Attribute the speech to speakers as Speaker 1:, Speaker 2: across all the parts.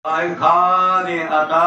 Speaker 1: काय खावे आता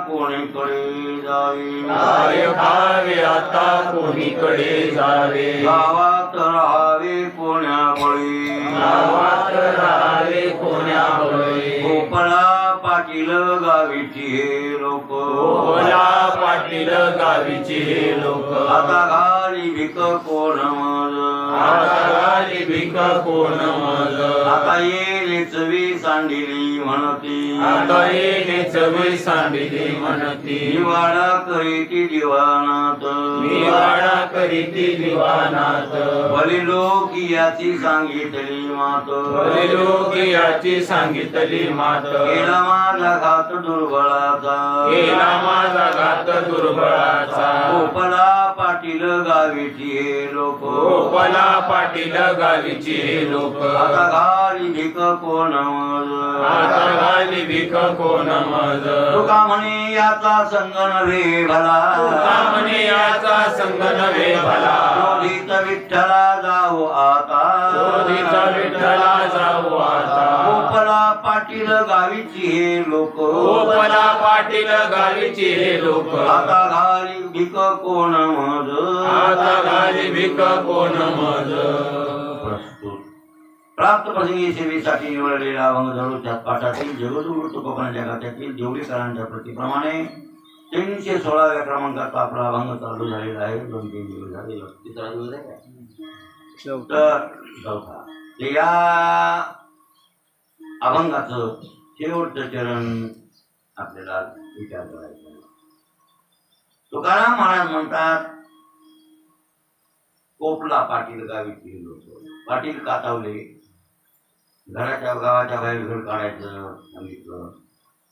Speaker 1: कोणीकडे जावे,
Speaker 2: काय खावे आता कोणीकडे जावे,
Speaker 1: गावात राहावे कोण्याबळी,
Speaker 2: गावात राहावे कोण्याबळी,
Speaker 1: गोपाळा पाटील गावीची हे लोक,
Speaker 2: गोपाळा पाटील गावीची हे लोक,
Speaker 1: आता घाली भीक कोण मज,
Speaker 2: आता घाली भीक कोण मज,
Speaker 1: आता येणे चवी सांडिली म्हणती,
Speaker 2: आता येणे चवी सांडिली म्हणती,
Speaker 1: निवाडा करीती दिवानात,
Speaker 2: निवाडा करीती दिवानात,
Speaker 1: भले लोक याची सांगितली मात,
Speaker 2: भले लोक याची सांगितली मात,
Speaker 1: केला माझा घात दुर्बळाचा,
Speaker 2: केला माझा घात दुर्बळाचा,
Speaker 1: गोपाळा पाटील गावीची हे लोक,
Speaker 2: गोपाळा पाटील गावीची हे लोक,
Speaker 1: आता घाली भीक कोण मज,
Speaker 2: आता घाली भीक कोण मज,
Speaker 1: तुका म्हणे याचा संग नव्हे भला,
Speaker 2: तुका म्हणे याचा संग नव्हे भला,
Speaker 1: शोधित विठ्ठला जाऊ आता,
Speaker 2: शोधित विठ्ठला जाऊ आता,
Speaker 1: गोपाळा पाटील गावीची हे लोक,
Speaker 2: गोपाळा पाटील गावीची हे लोक,
Speaker 1: आता घाली भीक कोण मज,
Speaker 2: आता घाली भीक कोण मज.
Speaker 1: प्राप्त प्रसंगी सेवेसाठी निवडलेला अभंग जरूरच्या पाठातील जगद्गुरु तुकोबन जगातील देवळीकरांच्या प्रतिप्रमाणे 316व्या क्रमांकाचा आपला अभंग चालू झालेला आहे. 2-3 दिवस झाले. तिसरा दिवस आहे काय? तर चौथा. या अभंगाचं शेवटचं चरण आपल्याला विचार करायचा. तुकाराम महाराज म्हणतात, कोपला पाटील गावीची लोक, पाटील कातावले, घराच्या गावाच्या बाहेर घर काढायचं सांगितलं,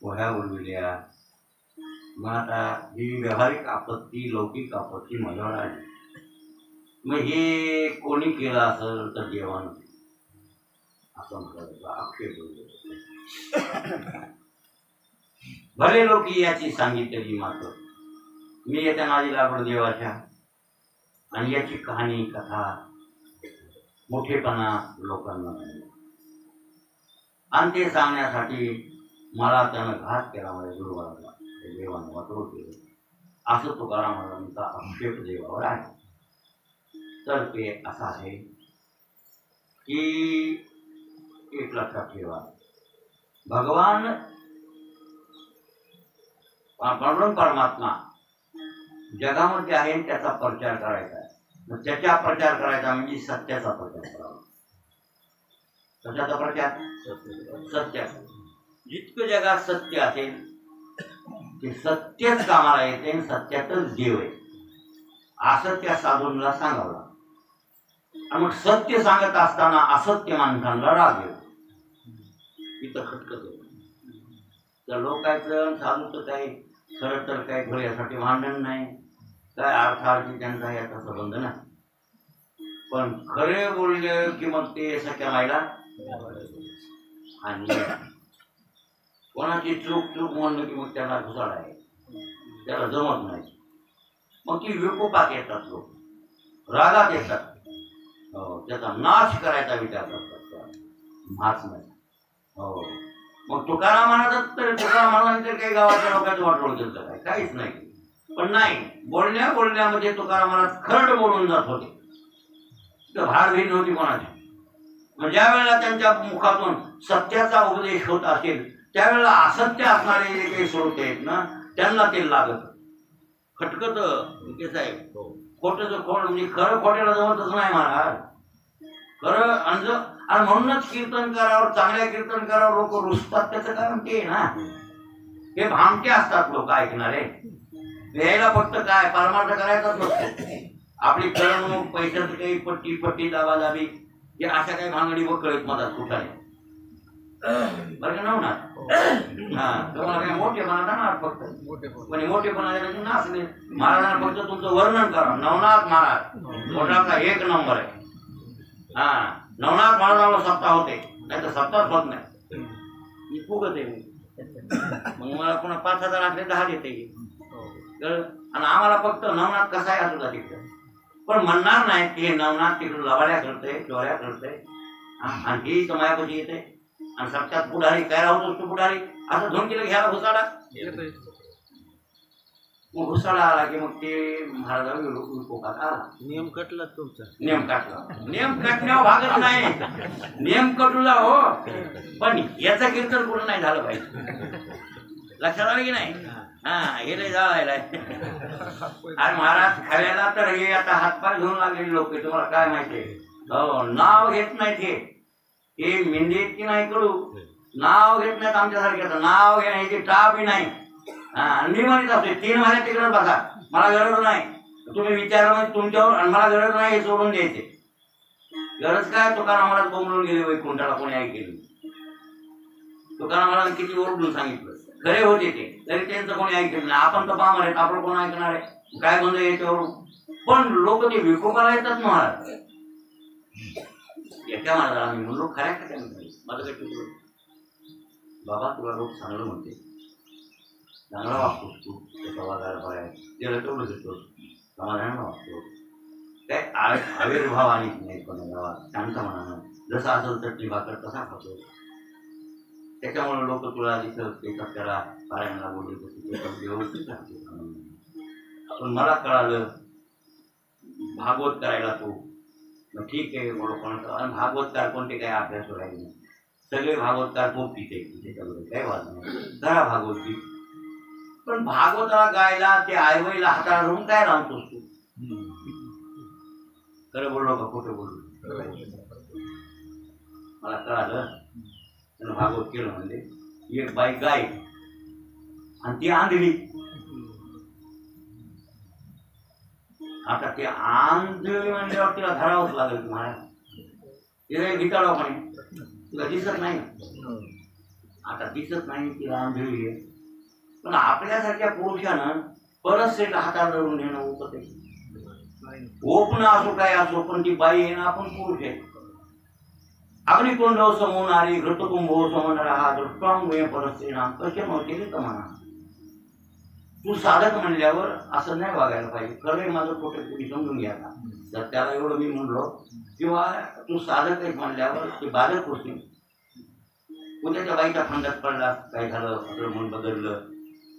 Speaker 1: पोह्या बोलविल्या. मग आता ही व्यावहारिक आपत्ती, लौकिक आपत्ती माझ्यावर आली. मग हे कोणी केलं असेल तर जेवण असं म्हणायचं आक्षेप होतो. भले लोक याची सांगितलेली मात्र मी येत्या नादी लागलो देवाच्या, आणि याची कहाणी कथा मोठेपणा लोकांना नाही, आणि ते सांगण्यासाठी मला त्यानं घात केला, माझ्या दुर्बळाला देवानं वाटोळ केलं असं तुकाराम महाराजांचा आक्षेप देवावर आहे. तर ते असं आहे की एक लक्षात ठेवा, भगवान परमात्मा जगामध्ये आहे, त्याचा प्रचार करायचा आहे. मग त्याचा प्रचार करायचा म्हणजे सत्याचा प्रचार करावा. कशाचा प्रचार? सत्याचा. जितकं जगात सत्य असेल ते सत्यच कामाला येते, सत्यातच देव आहे असं त्या साधूंना सांगावं. आणि मग सत्य सांगत असताना असत्य माणसांना राग येतो. इथं खटकत होतं. तर लोकांचं साधूचं काही खरं तर काही घोड्यासाठी भांडण नाही, काय अर्थार्थी त्यांचा याचा संबंध नाही. पण खरे बोलले की मग ते सख्या मायला आणि कोणाची चूक म्हणलं की मग त्याला घुसाड आहे, त्याला जमत नाही. मग ती विकोपात येतात, लोक रागात येतात, त्याचा नाश करायचा विचार करतात, माच नाही. हो, मग तुकाराम महाराज तर तुकाराम महाराजांनी तर काही गावाच्या लोकांचं वाटोळ केलं काय? काहीच नाही. पण नाही, बोलण्यामध्ये तुकाराम महाराज खरड बोलून जात होते. भाडभिड नव्हती कोणाची. मग ज्या वेळेला त्यांच्या मुखातून सत्याचा उपदेश होत असेल त्यावेळेला असत्य असणारे जे काही श्रोते आहेत ना, त्यांना ते लागत खटकत. साहेब खोटं खोट म्हणजे खरं खोट्याला जमतच नाही महाराज. खरं आणि म्हणूनच कीर्तनकारावर, चांगल्या कीर्तनकारावर लोक रुसतात. त्याचं कारण ते ना, हे भामटे असतात लोक ऐकणारे. यायला फक्त काय परमार्थ करायचाच नसतो. आपली करमणूक, पैशाचं काही पट्टी दाबादाबी हे अशा काही भांगडी व कळत मधात कुठाने बरं का नवनाथ. हा, तुम्हाला काही मोठेपणा जाणार फक्त, पण मोठेपणा नाचले. महाराजांना फक्त तुमचं वर्णन करा. नवनाथ महाराज मोठाचा 1 नंबर आहे. हा, नवनाथ महाराजांना सत्ता होते, नाही तर सत्ताच होत नाही. मी फुगत आहे. मग मला पुन्हा 5,000 असले 10 देते. आणि आम्हाला फक्त नवनाथ कसा आहे असू तिकडे, पण म्हणणार नाही की हे नवनाथ तिकडे लवाड्या करते, चोऱ्या करते, आणि ही तर मायापाशी येते. आणि साक्षात पुढारी काय राहतोस तू पुढारी असं धोंडीला घ्यायला घुसाडा. मग घुसाडा आला की मग ते महाराजांना विकोपात आला.
Speaker 2: नियम कटला तुमचा.
Speaker 1: नियम काटला. नियम काटण्यावर भागत नाही. नियम कटला हो, पण याचं कीर्तन कुठं नाही झालं पाहिजे. लक्षात आलं की नाही? हा, हे लय जायलाय. आणि महाराज खायला तर हे आता हातपाय धुवून लागलेले लोक तुम्हाला काय माहितीये, नाव घेत नाहीत. हे मेंढीत की नाही कळू, नाव घेत नाहीत आमच्यासारख्याचं. नाव घेण्याची टापही नाही. मी म्हणत असते 3 महिने तिकडे बघा, मला गरज नाही. तुम्ही विचार तुमच्यावर आणि मला गरज नाही हे सोडून द्यायचे. गरज काय? तुकारामाला बोंबलून गेले वैकुंठाला कोणी ऐकले. तुकारामाला किती ओरडून सांगितलं, खरे होते ते, तरी त्यांचं कोणी ऐकलं नाही. आपण तर पामर आहेत, आपलं कोण ऐकणार आहे? काय बंद याच्यावर. पण लोक ते विकोपाला येतात महाराज. याच्या महाराजाला आम्ही म्हणलो खऱ्या खऱ्या माझं काही बाबा तुला लोक चांगलं म्हणते, चांगला वागतोस तू, त्याचा वागायला पाहिजे, त्याला तेवढं देतोस, समाधान वागतो. काय आविर्भाव आणि नाही पण गावात शांत मनानं जसं असेल चटणी भाकर तसा खातो. त्याच्यामुळे लोक तुला तिथं ते त्याला पारायणाला बोलले व्यवस्थित राहते. पण मला कळालं भागवत करायला तू ठीक आहे आणि भागवतकार कोणते काय अभ्यास राहिले नाही. सगळे भागवतकार पोपटीच आहे, त्याच्यामध्ये काही वाद नाही. करा भागवत. पण भागवताला गायला ते आईबाईला हाताला धरून काय राहतोस तू? खरं बोललो का खोटं बोललो? मला कळालं. त्यानं भागवत केलं म्हणजे एक बाई गाय आणि ती आंधळी. आता ते आंधळी म्हणल्यावर तिला धरावंच लागेल. तुम्हाला तिला गिटाळापणे तुला दिसत नाही. आता दिसत नाही तिला आंधळी आहे. पण आपल्यासारख्या पुरुषानं परत हातात धरून नेणं होत आहे. ओपण असो काय असो, पण ती बाई आहे ना, आपण पुरुष आहे. अग्निकुंड समोनारी घृतकुंभ समोनारा हा दृष्टांग परस्ते नाम कसे नव्हते तर म्हणा. तू साधक म्हणल्यावर असं नाही वागायला पाहिजे. खरं माझं खोटं तुम्ही समजून घ्या. तर त्याला एवढं मी म्हणलो किंवा तू साधक आहे म्हणल्यावर ते बाधक होते. उद्या त्या बाईच्या खंडात पडला, काय झालं, आपलं मन बदललं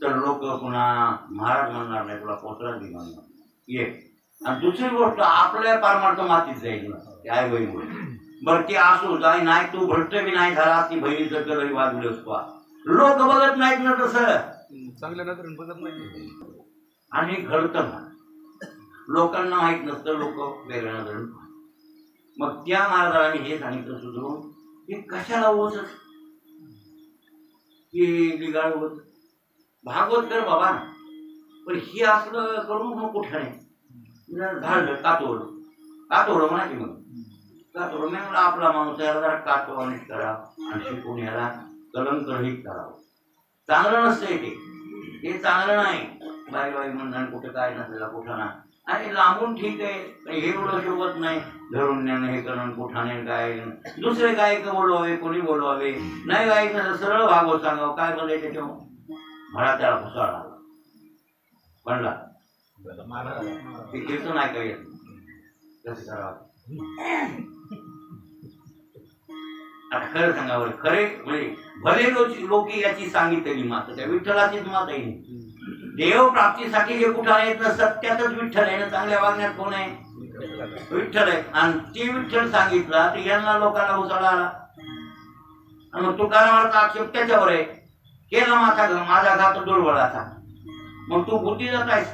Speaker 1: तर लोक पुन्हा महाराज म्हणणार नाही, तुला पोचला बी म्हणणार. ये आणि दुसरी गोष्ट आपल्या पारमार्थ मातीत जाईल ना आई बहीण. बरं ती असू जाई नाही, तू भ्रष्ट बी नाही झाला, ती बहिणीचं कलही वाजवलं असतो. लोक बघत नाहीत ना तसं,
Speaker 2: चांगल्या नजरेने बघत नाही.
Speaker 1: आणि घडतं ना, लोकांना माहित नसतं, लोक वेगळ्या नजरेने. मग त्या महाराजांनी हे सांगितलं सुधरून हे कशाला होत की बिघाड होत. भागवत कर बाबा, पण हे असलं करू मग कुठं नाही झालं. कातोड म्हणायची मग कातोड मी म्हणलं आपला माणूस याला जरा कातोडीत करा आणि शिकून याला कलंकरहित करावं. चांगलं नसतंय ते चांगलं नाही. बाई बाई म्हणणं कुठं काय नसलेला कुठं ना. आणि लांबून ठीक आहे, हे एवढं शोभत नाही धरून नेणं हे करणं कुठाने काय. दुसरे गायक बोलवावे, कोणी बोलवावे नाही, गायक सरळ भागवत सांगावं. काय बोलायचं तेव्हा म्हणा त्याला घुसाळा म्हणला ते कीर्तन ऐकाय येत कसं करावं. आता खरं सांगावं, खरे म्हणजे भले लोक याची सांगितलेली मात्र त्या विठ्ठलाचीच मात आहे. देव प्राप्तीसाठी जे कुठं येत ना सत्यातच विठ्ठल आहे ना. चांगल्या वागण्यात कोण आहे? विठ्ठल आहे. आणि ती विठ्ठल सांगितला तर यांना लोकांना घुसाळा आला. आणि मग तुकारामाचा आक्षेप त्याच्यावर आहे, केला माझा घात दुर्बळाचा. मग तू बुद्धी जात आहेस.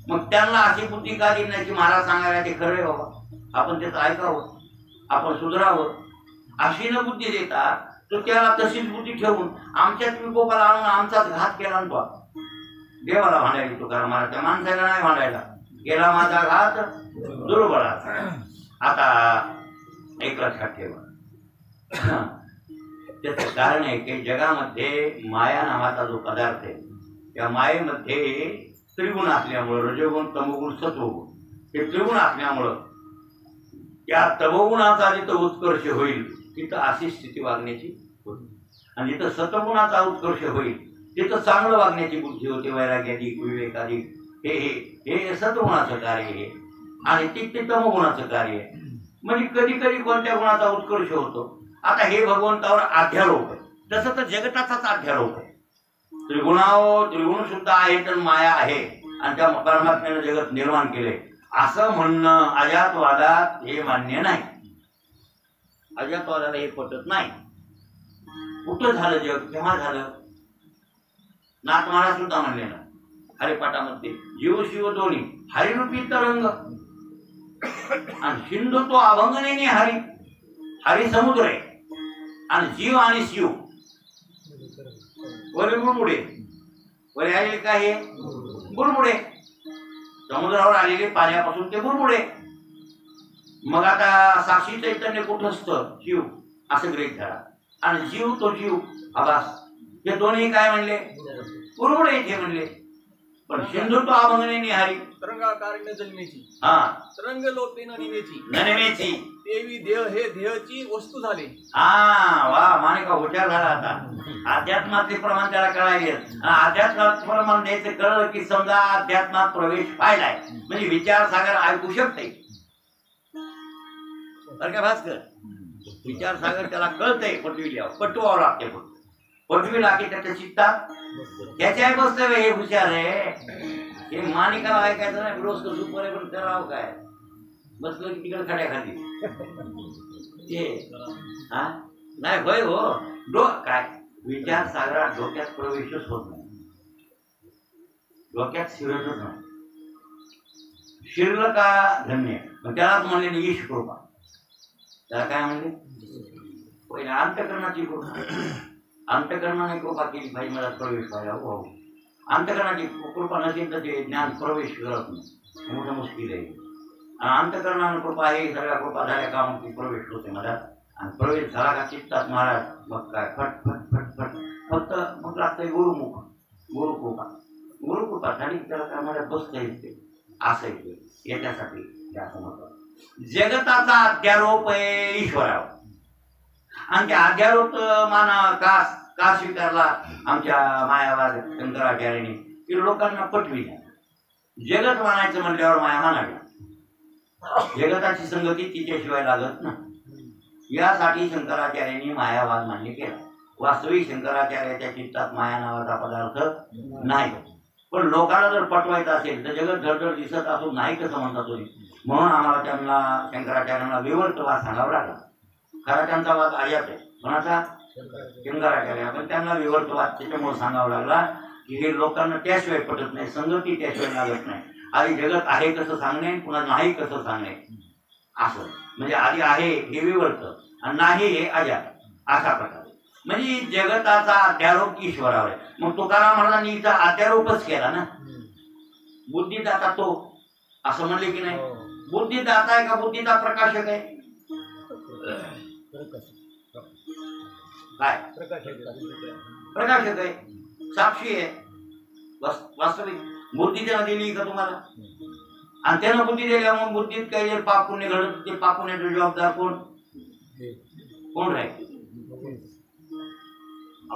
Speaker 1: मग त्यांना अशी बुद्धी का देण्याची महाराज सांगायला ते खरं आहे बाबा. आपण त्याचं ऐकावं, आपण सुधारावं. अशी न बुद्धी देता तो त्याला तशीच बुद्धी ठेवून आमच्याच विकोपाला आणून आमचाच घात केला. तो देवाला भांडायला तुकाराम महाराज, त्या माणसाला नाही भांडायला. केला माझा घात दुर्बळाचा. आता एक लक्षात ठेवा, त्याचं कारण आहे की जगामध्ये माया नावाचा जो पदार्थ आहे त्या मायेमध्ये त्रिगुण असल्यामुळं, रजोगुण तमोगुण सत्वगुण, हे त्रिगुण असल्यामुळं त्या तमोगुणाचा जिथं उत्कर्ष होईल तिथं अशी स्थिती वागण्याची होती. आणि जिथं सत्वगुणाचा उत्कर्ष होईल तिथं चांगलं वागण्याची बुद्धी होते. वैराग्याधिक, विवेकाधिक, हे हे हे सत्वगुणाचं कार्य आहे. आणि ते तमोगुणाचं कार्य आहे. म्हणजे कधी कधी कोणत्या गुणाचा उत्कर्ष होतो आता हे भगवंतावर अध्यारोप आहे, तसं तर जगताचाच अध्यारोप आहे. त्रिगुण सुद्धा आहे तर माया आहे आणि त्या परमात्म्याने जगत निर्माण केले असं म्हणणं अजातवादात हे मान्य नाही. अजातवादाला हे पटत नाही. कुठं झालं जग, केव्हा झालं? नाथ महाराज सुद्धा म्हणले ना हरिपाठामध्ये, जीव शिव दोन्ही हरिरूपी तरंग आणि सिंधू तो अभंगनेने हरी. हरी समुद्र आहे आणि जीव आणि शिव वरी बुडबुडे. वरी आलेले काय आहे? बुडबुडे. समुद्रावर आलेले पाण्यापासून ते बुडबुडे. मग आता साक्षी चैतन्य कुठं असतं? शिव असं गृहीत धरा. आणि जीव तो जीव आभास, हे दोन्ही काय म्हणले? बुडबुडे हे म्हणले. पण सिंधुत्व अभंगने निहारी
Speaker 3: तरंगाकारण्य जन्मेची,
Speaker 1: हा
Speaker 3: तरंग लोटे ननिमेची,
Speaker 1: ननिमेची
Speaker 3: देवी देह हे देहची वस्तू झाली.
Speaker 1: हा वा, माने का हुशार झाला. आता अध्यात्माचे प्रमाण त्याला कळाले. अध्यात्मात प्रमाण द्यायचं कळलं की समजा अध्यात्मात प्रवेश पाहिलाय म्हणजे विचारसागर ऐकू शकते. तर काय भास्कर, विचारसागर त्याला कळतंय. पटवावं लागते. पटवी लागते त्याच्या चित्तात. त्याच्या बसतं हे हुशार आहे. हे मानिका ऐकायचं नाही. रोज कसं परे पण करावं काय, बसलं की तिकडे खड्याखाली ते हा नाही होय हो. काय विचार सागरात डोक्यात प्रवेशच होत नाही. डोक्यात शिरतच नाही. शिरलं का धन्य. त्यालाच म्हणले ईश कृपा. त्याला काय म्हणले? पहिले अंतकरणाची कृपा. अंतकरणाने कृपा केली पाहिजे मला प्रवेश व्हायला. हो, अंतकरणाची कृपा नसेल तर ते ज्ञान प्रवेश करत नाही. मोठं मुश्किल आहे. आणि अंतकरणाने कृपा आहे. सगळ्या कृपा झाल्या का मग ती प्रवेश होते मला. आणि प्रवेश झाला का चित्तात महाराज मग काय फट फट फट फट फक्त मग लागतंय गुरुमुख. गुरुकृपा. गुरुकृपा झाली त्याला काय मला बसता येते. असं येते. याच्यासाठी असं म्हणतात जगताचा अध्यारोप आहे ईश्वरावर. आणि त्या अध्यारोप माना का स्वीकारला आमच्या मायावाद शंकराचार्याने की लोकांना पटवी. जगत मानायचं म्हणल्यावर माया मानावी. जगताची संगती तिच्याशिवाय लागत ना. यासाठी शंकराचार्यांनी मायावाद मान्य केला. वास्तविक शंकराचार्याच्या चित्तात माया नावाचा पदार्थ नाही. पण लोकांना जर पटवायचं असेल तर जगत धडधड दिसत असून नाही कसं म्हणतात तुम्ही. म्हणून आम्हाला त्यांना शंकराचार्यांना विवर्तवाद सांगावा लागला. खरा त्यांचा वाद आयात आहे. कोणाचा? शंकराचार्य. पण त्यांना विवर्तवाद त्याच्यामुळे सांगावा लागला की हे लोकांना त्याशिवाय पटत नाही. संगती त्याशिवाय लागत नाही. आधी जगत आहे कसं सांगणे, पुन्हा नाही कसं सांगणे. असं म्हणजे आधी आहे हे विवर्त आणि नाही हे अजात. अशा प्रकारे म्हणजे जगताचा अध्यारोप ईश्वरावर आहे. मग तुकाराम महाराजांनी इथं अध्यारोपच केला ना. बुद्धिदाता तो असं म्हणले की नाही. बुद्धिदाता आहे का बुद्धीचा प्रकाशक आहे? काय प्रकाशक आहे. साक्षी आहे. वास्तविक बुद्धी त्यानं दिली का तुम्हाला? आणि त्यानं बुद्धी दिल्या मग बुद्धीत काही पाप पुण्य घडत ते पाप पुण्याचा जबाबदार कोण राहील?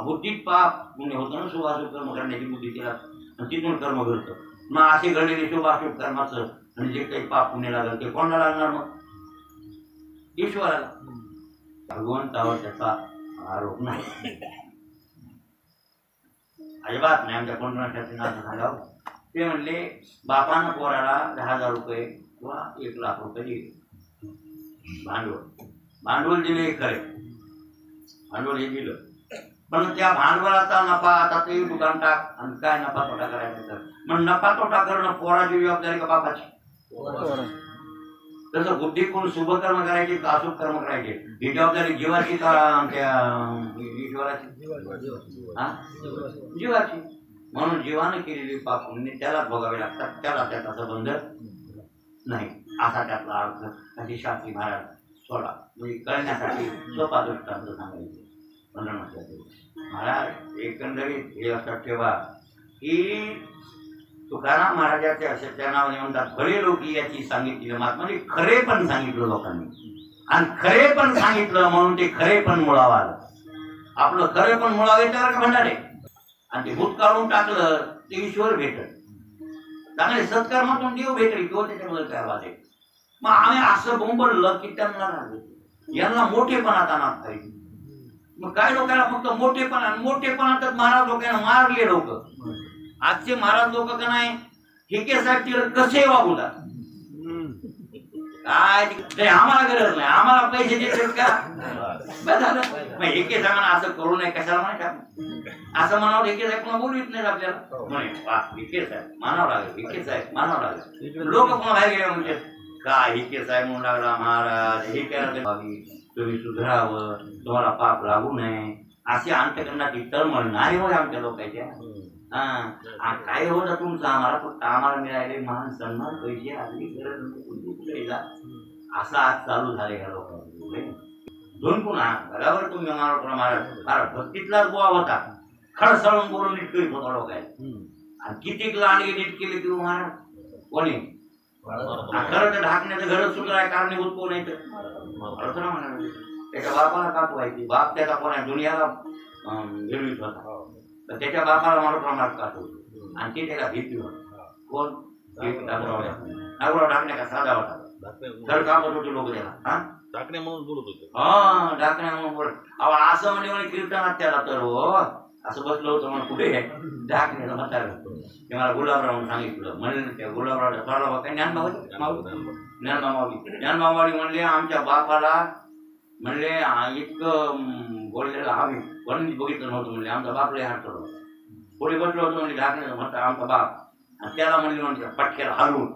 Speaker 1: बुद्धीत पाप पुण्य होतं ना. शुभाशुभ कर्म करण्याची बुद्धी तिला तिथून कर्म घडतं. मग असे घडलेले शुभाशुभ कर्माचं आणि जे काही पाप पुण्य लागलं ते कोणाला लागणार? मग ईश्वराला. भगवंतावर त्याचा आरोप नाही. अजिबात नाही. आमच्या कोणत्या असं सांगावं. ते म्हणले बापानं पोराला 10,000 रुपये किंवा 1,00,000 रुपये दिले भांडवल दिले. खरे भांडवल हे दिलं. पण त्या भांडवलाचा नफा आता ते दुकान टाक आणि काय नफा तोटा करायचा. तर मग नफा तोटा करणं पोराची जबाबदारी का बापाची? तसं बुद्धी कोण शुभ कर्म करायचे का अशुभ कर्म करायचे ही जबाबदारी जीवाची का आमच्या ईश्वराची? जीवाची. म्हणून जीवानं केलेली पाप पुण्य त्यालाच भोगावे लागतात. त्याला त्याचा संबंध नाही. असा त्यातला अर्थ अशी शास्त्री महाराज सोडा म्हणजे कळण्यासाठी सोपा दृष्टांत सांगायचे. महाराज एकंदरीत हे लक्षात ठेवा की तुकाराम महाराजाच्या असे त्या नावाने म्हणतात खरे लोक याची सांगितली मात म्हणजे खरे पण सांगितलं लोकांनी. आणि खरे पण सांगितलं म्हणून ते खरे पण मुळावं आलं. आपलं खरे पण मुळावे त्याला का भंडारे. आणि ते भूत काढून टाकलं ते ईश्वर भेटल. चांगले सत्कर्मातून देव भेटेल किंवा त्याच्यामध्ये काय वाद आहे. मग आम्ही असं बोंबललं की त्यांना यांना मोठेपणात आणत पाहिजे. मग काय लोकांना फक्त मोठेपणा तर महाराज लोकांना मारले लोक. आजचे महाराज लोक का नाही ठेकेसाठी कसे वागवतात काय ते आम्हाला गरज नाही, आम्हाला पैसे देतात का बस झालं. मग एके सांगा असं करू नये कशाला माहिती असं म्हणावं. एके साहेब पुन्हा बोलवीत नाही आपल्याला म्हणे वा एके साहेब मानावं लागेल, एके साहेब मानावं लागेल. लोक पुन्हा बाहेर गेले म्हणजे काय एके साहेब म्हणून लागला महाराज हे करायला तुम्ही सुधारावं, तुम्हाला पाप लागू नये असे अंतकरणाची तळमळ नाही होय आमच्या लोकांच्या. हा काय होतं तुमचं आम्हाला फक्त आम्हाला मिळाले मान सन्मान पैसे आधी गरज असं आज चालू झाले ह्या लोकांचे. दोन पुन्हा घरावर तुम्ही महाराज भक्तीतलाच बुवा होता, खडसळून बोलून नीट करीत होता लोकांना. आणि कितीक लांडगे नीट केले की महाराज कोणी खरं तर ढाकण्याचं घरच सुद्धा आहे कारणीभूत कोण आहे तर म्हणा त्याच्या बापाला काप व्हायची. बाप त्याचा कोण आहे दुनियाला गिरवीत होता तर त्याच्या बापाला मला प्रमाणात काट होतो आणि ते त्याला भीती होता. कोण नागोराव ढाकण्या का साधा होता घर कापत होते लोक त्याला. हा
Speaker 2: टाकण्या म्हणून बोलत होते.
Speaker 1: हा ढाकण्या म्हणून बोल असं म्हणजे कीर्तनात त्याला तर हो असं बसलं होतं म्हणून कुठे ढाकण्याचं म्हणता ते मला गुलाबराव म्हणून सांगितलं. म्हणलं त्या गुलाबरावच्या थोडा काय ज्ञानबामावली म्हणले आमच्या बापाला म्हणले इतकं बोललेलं आम्ही कोणी बघितलं नव्हतं. म्हणले आमचा बाप लय हात करतो पुढे बसलो होतो म्हणजे ढाकण्याचं म्हणता आमचा बाप आणि त्याला म्हणले म्हणजे पटक्याला हलवून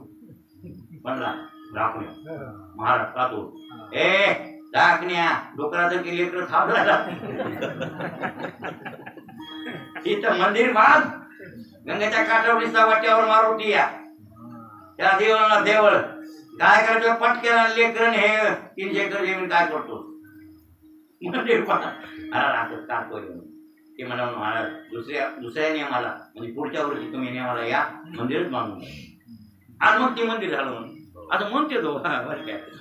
Speaker 1: म्हणला ढाकण्या महाराज कातो ए ढाकण्या डोकराचं केली लेकर थांबला तिथं मंदिर बांध गंगेच्या काठावर वाट्यावर मारुती या त्या देवळाला देवळ काय करायचं पटकेला लेकरण हे 300 एकर जमीन काय करतो मंदिर काढतोय ते म्हणा महाराज दुसऱ्या नियमाला म्हणजे पुढच्या वर्षी तुम्ही नियमाला या मंदिरच बांधून आज मग ते मंदिर झालं म्हणून आता म्हणते तो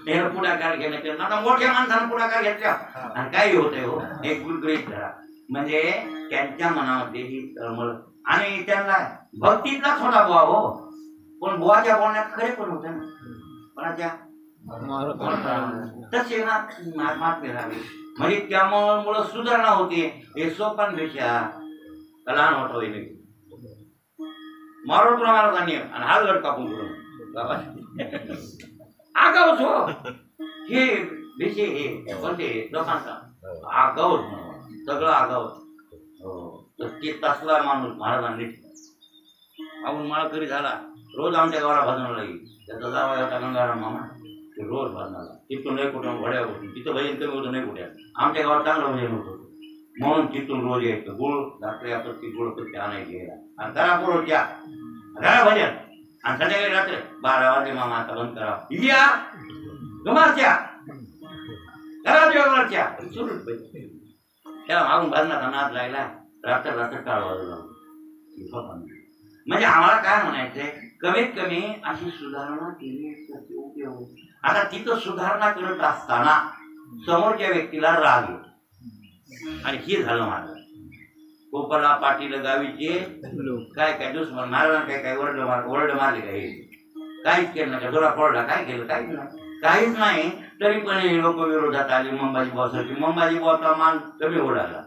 Speaker 1: हे पुढाकार घेण्याचे आता मोठ्या माणसानं पुढाकार घेतला आणि काही होतंय हो एक गुलगुलीत धरा म्हणजे त्यांच्या मनामध्ये ही तळमळ आणि त्यांना भक्तीतला थोडा बुवा हो पण बुवाच्या बोलण्यात खरे पण होते ना कोणाच्या तसे ना महात्मे झाले म्हणजे त्यामुळं सुधारणा होते. हे सोपानपेक्षा लहान होता होईल मारो तुला मारा नियम आणि हात गड कापून आगावच हो हे विषय हे कोणते लोकांचा आगावच सगळं आगावच तर ते तसला माणूस महाराजांनी आपण मला कधी झाला रोज आमच्या गावाला भजन लागेल. त्याचा जावा होता गंगाराम मामा ते रोज भजनाला तिथून नाही कुठं वड्या होती तिथं भजन कमी होतं नाही कुठ्या आमच्या गावात चांगलं भजन होतं म्हणून तिथून रोज यायचं गुळ रात्री आपण ती गुळ कधी आणायची घ्यायला आणि करा पुढं त्या घरा भजन आणि संध्याकाळी रात्री 12 वाजले मामा आता बंद करा या गमारच्या करा देवघरच्या सुरू त्याला मागून भजनाचा नाद लागला रात्र काळ वाजला. म्हणजे आम्हाला काय म्हणायचंय कमीत कमी अशी सुधारणा केली तर उपयोग. आता तिथं सुधारणा करत असताना समोरच्या व्यक्तीला राग येतो आणि हे झालं माझं गोपाला पाटील गावीचे काय काय दुश्मन महाराजांना काय ओरड मारले काय काहीच केलं नाही जोरा पडला काय केलं काहीच नाही तरी पण लोक विरोधात आले. मंबाजी बॉसची मंबाजी बॉसचा मान कमी होऊ लागला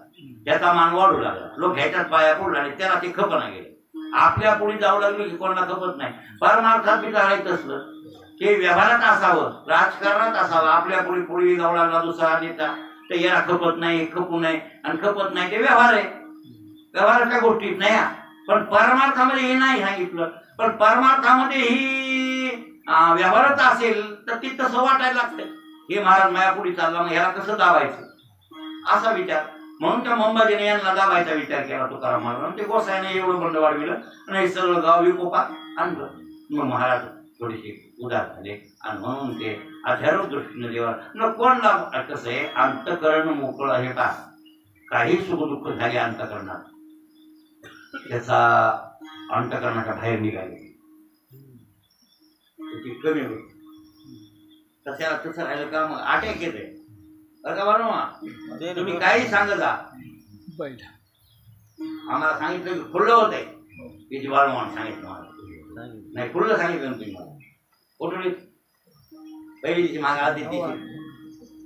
Speaker 1: त्याचा मान वाढू लागला लोक ह्याच्यात पाया पडू लागले त्याला ते खपना गेले. आपल्या पुढे जाऊ लागले की कोणाला खपत नाही. परमार्थात बी जायचं असलं ते व्यवहारात असावं राजकारणात असावं. आपल्या पुढे जाऊ लागला दुसरा नेता तर याला खपत नाही खपू नये आणि खपत नाही ते व्यवहार आहे व्यवहाराच्या गोष्टीत नाही. पण परमार्थामध्ये हे नाही सांगितलं पण परमार्थामध्ये ही व्यवहारच असेल तर ती तसं वाटायला लागतंय. हे महाराज मायापुढे चालला मग ह्याला कसं दाबायचं असा विचार म्हणून त्या मंबाजीने यांना दाबायचा विचार केला तुकाराम महाराज. ते गोसाईने एवढं बंड वाढविलं आणि सगळं गाव विकोपात आणलं. मग महाराज थोडेसे उदार झाले आणि म्हणून ते अध्यारोप दृष्टीने देवा न कोणला कसं आहे अंतकरण मोकळं हे का काही सुखदुःख झाले अंतकरणात त्याचा अंतकरणाच्या बाहेर निघाले कमी होईल तशाला तसं राहिलं का मग अटॅक येते बरं का बरं तुम्ही काही सांगत जा आम्हाला सांगितलं की खुल्लं होत आहे त्याची बाळूमान सांगितलं मला नाही खुल्लं सांगितलं तुम्ही मला कुठून पहिली मागा आधी तिची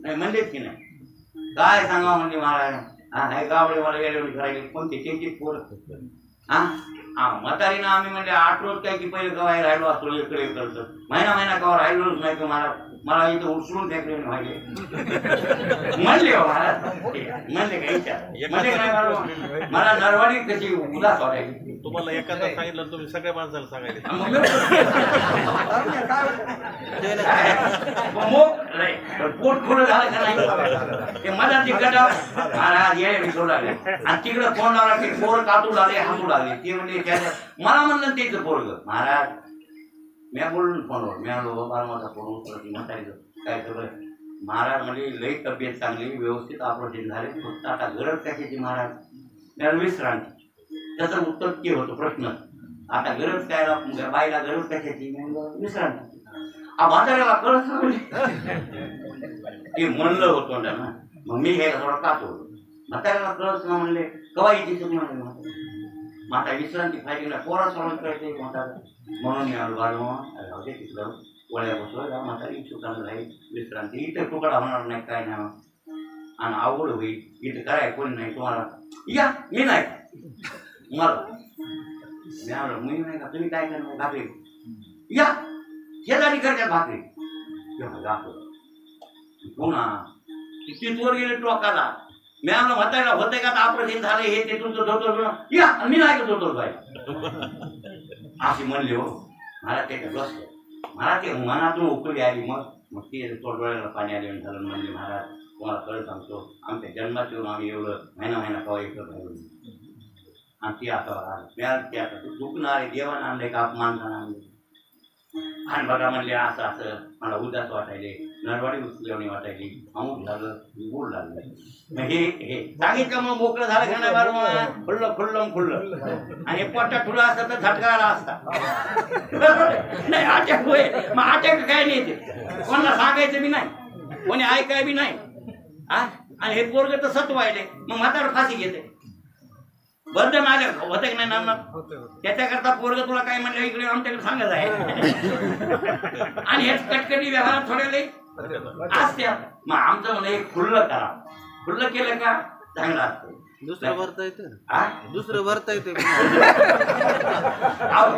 Speaker 1: नाही म्हणलेच की नाही काय सांगा म्हणजे महाराज हा नाही गावडे मला येडवणी करायला कोणते त्यांची पोरं हा म्हातारीनं आम्ही म्हणजे 8 रोज काय की पहिले गवाय राहिलो असतो इकडे करतो महिना गवा राहिलोच नाही की मला इथं उचलून टाकले मागे म्हणले हो महाराज म्हणले का विचार म्हणजे काय मला नरवाडी कशी उदास वाटायची
Speaker 4: तुम्हाला एखादा सांगितलं तुम्ही सगळ्या माणसाला सांगायला
Speaker 1: पोट खुलं झालं का नाही ते मला ते गटा महाराज ये सोडू लागले आणि तिकडं फोन लावला की पोरं कातू लागले हसू लागले ते म्हणजे मला म्हणलं तेच पोरग महाराज मी बोलून फोनवर मी आलो बारा माझा फोन उचलत म्हणायचं काय सगळं महाराज म्हणजे लई तब्येत चांगली व्यवस्थित ऑपरेशन झाले फक्त आता गरज कशाची महाराज मी विश्रांती त्याचं उत्तर ते होतं प्रश्न आता गरज काय बाईला गरज कशाची विश्रांती म्हाताऱ्याला कळत ते म्हणलं होतं ना मग मी घ्यायला थोडा कातो म्हाताऱ्याला कळत ना म्हणले कवा येते म्हणले माता विश्रांती पाहिजे पोरा सोडून करायचे म्हातारा म्हणून मी आलो बाजू तिथलं वळ्या बसवायला म्हातारी सुखानं राहील विश्रांती इथं तुकडा होणार नाही काय नाही आणि आवड होईल इथं कराय कोणी नाही तुम्हाला या मी नाही मला मी आलो मी नाही का तुम्ही काय करणार भाकरी या शेजारी करतात भाकरी पुन्हा तिथवर गेले टोकाला मी आलो म्हातारीला होते का ऑपरेशन झालं हे ते तुमचं धोतर या मी नाही का धोतर बाय अशी म्हणले हो मला ते बसलं मला ते मनातून उकळी आली मग ते डोळ्याला पाणी आले झालं म्हणले महाराज तुम्हाला कळत सांगतो आमच्या जन्मात येऊन आम्ही एवढं महिना कवा एकच राहिलो आणि ती आता ते आता तू दुखणार आहे देवानं आणलंय का अपमान आणले आणि बघा म्हणले असं मला उदास वाटायले नरवाडी उचलवणी वाटायली अमुक झालं गोड लागलं मग हे सांगितलं मग मोकळं झालं का नाही बार खुल्लं आणि पोटात ठुला असतं तर झटका आला असता नाही अटॅक होय मग अटॅक काय नाही ते कोणाला सांगायचं बी नाही कोणी ऐकाय बी नाही आणि हे पोरग तर सत्व व्हायले मग म्हातारा फाशी घेते बंधन आले होते की नाही नाम त्याच्याकरता पोरग तुला काय म्हणलं इकडे आमच्याकडे सांगत आहे आणि हेच कटकटी व्यवहारात थोडे लई असते मग आमचं म्हणणं हे खुल्लं करा खुल्लं केलं का चांगलं असतं
Speaker 4: दुसरं भरता येते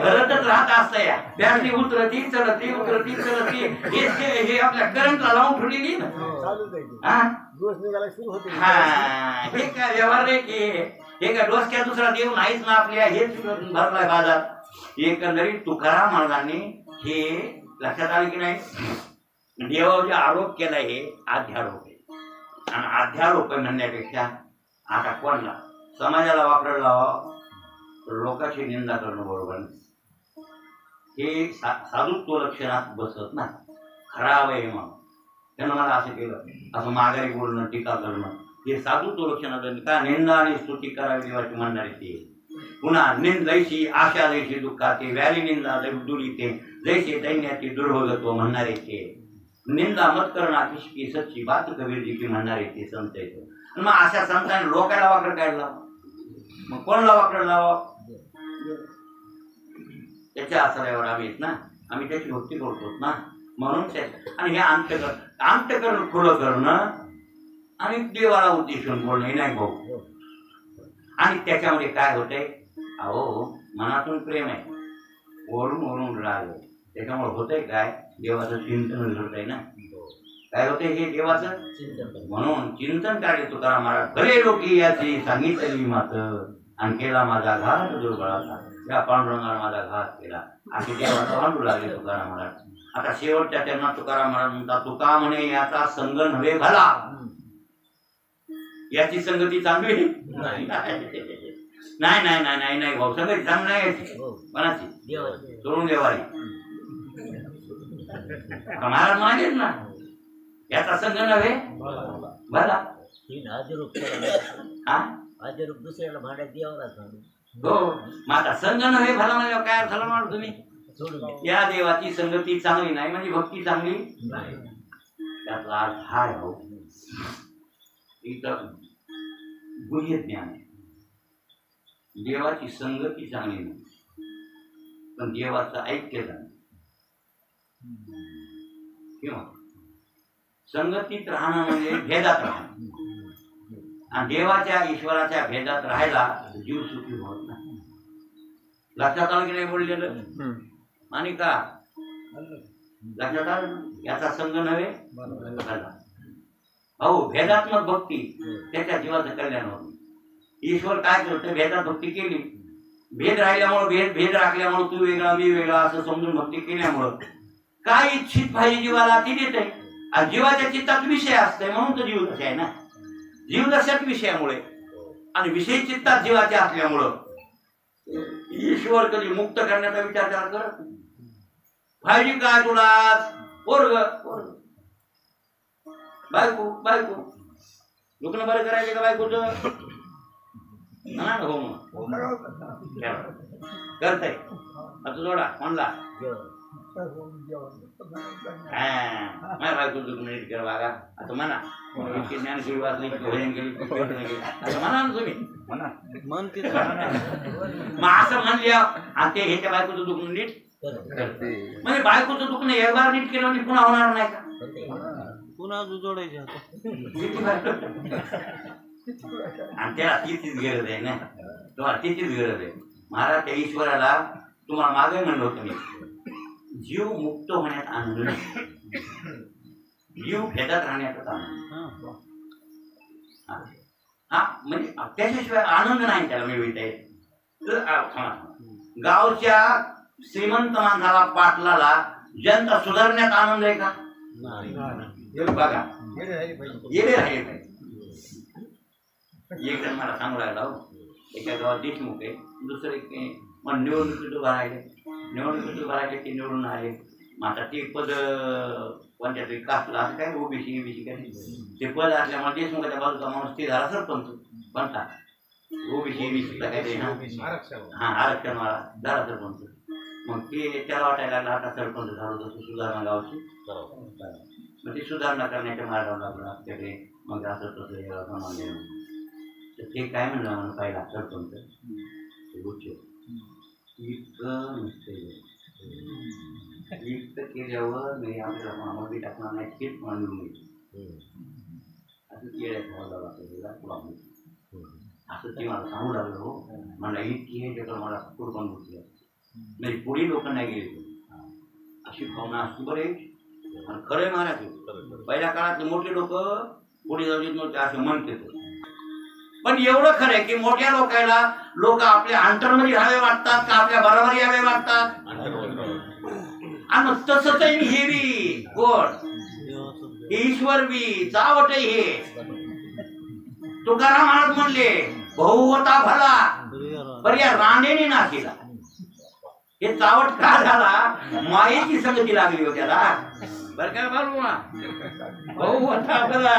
Speaker 1: घरातच राहत असतं या बॅटरी उतरती चढती हे आपल्या करंटला लावून ठेवलेली ना हे काय व्यवहार आहे की हे काय डोसक्या दुसरा देव नाहीच ना आपल्या हेच भरलाय बाजार एकंदरीत तुकाराम महाराजांनी हे लक्षात आलं की नाही देवावर जे आरोप केलाय हे अध्यारोप आहे आणि अध्यारोप म्हणण्यापेक्षा आता कोणला समाजाला वापरायला लावा लोकांची निंदा करणं बरोबर नाही हे साधुत्व लक्षणात बसत ना खराब आहे मग त्यानं मला असं केलं असं माघारी बोलणं टीका करणं हे साधुत्व लक्षणात का निंदा आणि स्तुती करावी देवाची म्हणणारी ते पुन्हा जैशी आशा जैशी दुःखाते व्याली निंदा दुरीते जैसे दैन्याची दुर्भगत्व म्हणणारे ते निंदा मत करणा किसकी सच्ची बात कबीरजी की म्हणणारे ते संत येतो मग अशा संतांनी लोकांना वाकड काढला मग कोणाला वाकड लावा त्याच्या आश्रयावर आम्ही येत ना आम्ही त्याची भक्ती करतो ना म्हणून ते आणि हे अंतकरण खुलं करणं आणि देवाला उद्देशून बोलणं नाही भाऊ आणि त्याच्यामध्ये काय होतंय अहो मनातून प्रेम आहे वरून राग आहे त्याच्यामुळे होतंय काय देवाचं चिंतन घडतंय ना काय होते हे देवाचं म्हणून चिंतन काढले तुकाराम महाराज खरे लोकी याची सांगितली मात आणि केला माझा घात दुर्बळाचा या पांडुरंगाला माझा घात केला असे देवाचा भांडू लागले तुकाराम महाराज आता शेवटच्या त्यांना तुकाराम महाराज म्हणतात तुका म्हणे याचा संग नव्हे भला याची संगती चांगली नाही भाऊ संगती चांगली नाही याची कोणाची सोडून देवारी महाराज म्हणालेच ना याचा संघ नव्हे भला
Speaker 5: दुसऱ्याला भाड्यात द्यावं
Speaker 1: हो माता संघ नव्हे भला म्हणजे काय झालं म्हणा तुम्ही या देवाची संगती चांगली नाही म्हणजे भक्ती चांगली नाही त्याचा अर्थ हा आहे भाऊ इथं गुह्य ज्ञान आहे देवाची संगती चांगली नाही पण देवाचं ऐक्य चांगलं किंवा संगतीत राहणं म्हणजे भेदात राहणं आणि देवाच्या ईश्वराच्या भेदात राहायला जीव सुखी होत नाही. लक्षात आलं की नाही बोललेलं? आणि का लक्षात आलं? याचा संग नव्हे भला. भाऊ भेदात्मक भक्ती त्याच्या जीवाचं कल्याण होत. ईश्वर काय करतं? भेदात भक्ती केली, भेद राहिल्यामुळं भेद राखल्यामुळं तू वेगळा मी वेगळा असं समजून भक्ती केल्यामुळं काय इच्छित पाहिजे जीवाला ती देत आहे. आणि जीवाच्या चित्तात विषय असते म्हणून तो जीव दशा आहे ना. जीवदशात विषयामुळे आणि विषय चित्तात जीवाचे असल्यामुळं ईश्वर कधी मुक्त करण्याचा विचार करत नाही. पाहिजे काय तुला? पोरग बायको लग्न बरं करायचे का बायकोचं? हो करताय आता जोडा म्हणला माझ्या बायको लग्न नीट कर बागा आता म्हणा. ज्ञानशिरी वाचली भजन केली असं म्हणा ना तुम्ही.
Speaker 4: म्हणते
Speaker 1: मग असं म्हणले आणि ते ह्याच्या बायकोचं दुखणं नीट म्हणजे बायकोचं दुखणं एक बार नीट केलं म्हणजे पुन्हा होणार नाही का?
Speaker 4: पुन्हा जोडायचे
Speaker 1: आणि त्याला तिचीच गरज आहे ना. तुम्हाला तिचीच गरज आहे. महाराज त्या ईश्वराला तुम्हाला मागे म्हणलं होतं मी, जीव मुक्त होण्यात आनंद नाही, जीव भेदात राहण्याचाच आनंद. हा म्हणजे त्याच्याशिवाय आनंद नाही त्याला मिळविता येत. गावच्या श्रीमंत माणसाला पाटलाला जनता सुधारण्यात आनंद आहे का? बघा येडे राहिले पाहिजे. एक जण मला सांगू लागला, एका गावात देशमुख आहे, दुसरं एक मग निवडणुकीत उभा राहिले, ते निवडून आले. मग आता ते पद कोणत्या तरी कास्टला असं काय ओबीसी काय ते पद असल्यामुळे देशमुखाच्या बाजूचा माणूस ते झाला सरपंच बनता. ओबीसीला काय आरक्षणवाला झाला सरपंच. मग ते त्याला वाटायला लागला आता सरपंच झालो तसं सुधारणा गावची, मग ती सुधारणा करण्याच्या मार्गावर लागला आपल्याकडे. मग असं तसं मान्य तर ते काय म्हणलं म्हणून पाहिला सरपंच उच्च इतकं नसते, इतकं केल्यावर मी आपल्याला मामावी टाकणार नाही तेच मांडून घ्यायचं असं केलं. असं ते मला सांगू लागलं. मला इतकी हे त्याचं मला कुरबान होती म्हणजे पुढे लोक नाही गेले अशी भावना असते. बरे आणि खरं महाराज पहिल्या काळात मोठे लोक पुढे जाऊ देत नव्हते असं म्हणते. पण एवढं खरं आहे की मोठ्या लोकांना लोक आपल्या अंतरमध्ये राहावे वाटतात का आपल्या बरोबर यावे वाटतात. आणि तसंच हे बी कोण ईश्वर बी चावट हे. तुकाराम महाराज म्हणले भाऊ होता भला पर या रांडेने ना केला. हे चावट का झाला? मायेची संगती लागली हो त्याला. बरं काय बाबू भाऊ होता भला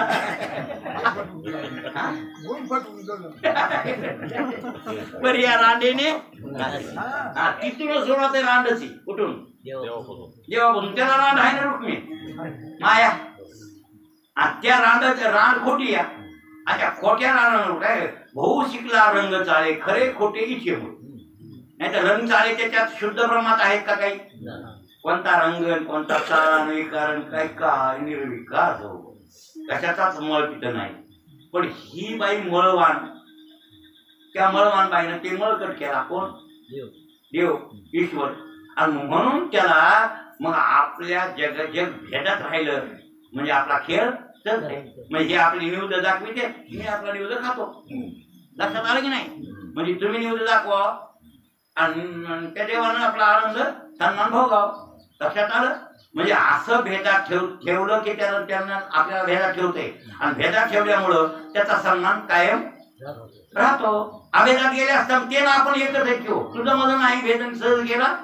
Speaker 1: पर या रांडेने तिथून सुरुवात आहे रांडची. कुठून? देवापासून. त्याला रांड आहे ना रुक्मी माया. त्या रांड खोटी या. अच्छा खोट्या रांड काय भाऊ शिकला रंग चाळे खरे खोटे इच्छे होय. नाही तर रंग चाळे त्याच्यात शुद्ध ब्रह्मात आहेत का काही? कोणता रंग कोणता चाळ विकारण काय काय निर्विकार हो कशाचाच मळ तिथं नाही. पण ही बाई मळवान, त्या मळवान बाईनं ते मळकट केला. कोण? देव ईश्वर. आणि म्हणून त्याला मग आपल्या जग भेटत राहिलं म्हणजे आपला खेळ चालतंय. म्हणजे आपली निवड दाखविते, मी आपला निवड खातो. लक्षात आलं की नाही? म्हणजे तुम्ही निवड दाखवा आणि त्या देवानं आपला आनंद सन्मान भोगाव. लक्षात आलं? म्हणजे असं भेदात ठेवलं की त्यांना आपल्याला भेदात ठेवते आणि भेदात ठेवल्यामुळं त्याचा सन्मान कायम राहतो. अभेदात गेले असताना ते ना आपण एकच ठेवू. तुझं माझं नाही भेदन सहज गेला